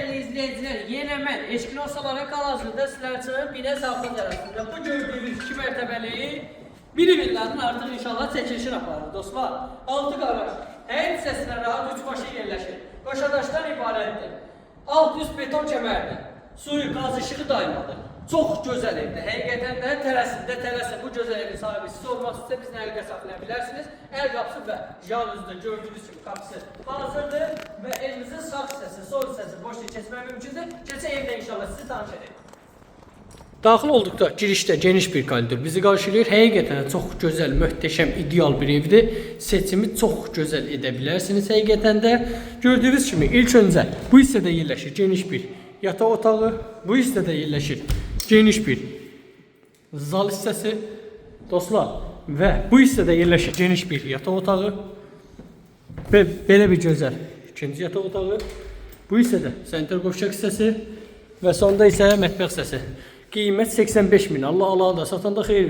değerli izleyiciler, yine mən Eşkinosalara hal-hazırda sizler üçün Binəs Avto tərəfində bu gördüyünüz 2 mərtəbəli bir villanın artıq inşallah çəkilişini aparır dostlar. 6 qaraj, hər hissəsinə rahat 3 başı yerləşir. Qoşadaşdan ibarətdir. Alt üst beton kəmərdir. Suyu, qaz, işığı daymadır. Çox gözəl evdir. Həqiqətən də tələsin. Bu gözəl evin sahibi siz olmazsa bizlə əlqə saxlaya bilərsiniz. Əl qapısı və yanınızda gördüyünüz kimi qapısı hazırdır və evinizin sağ hissəsi, sol hissəsi boşluq keçmək mümkündür. Keçə evdə inşallah sizi tanış edək. Daxil olduqda girişdə geniş bir koridor bizi qarşılayır. Həqiqətən çox gözəl, möhtəşəm, ideal bir evdir. Seçimi çox gözəl edə bilərsiniz həqiqətən də. Gördüyünüz kimi ilk öncə bu hissədə yerləşir geniş bir yataq otağı, bu hissədə yerləşir geniş bir zal hissəsi dostlar və bu hissədə yerləşir geniş bir yataq otağı və belə bir gözəl ikinci yataq otağı. Bu hissədə sanitar qovşaq hissəsi və sonda isə mətbəx hissəsi. Qiymət 85 min. Allah da satanda xeyir versin.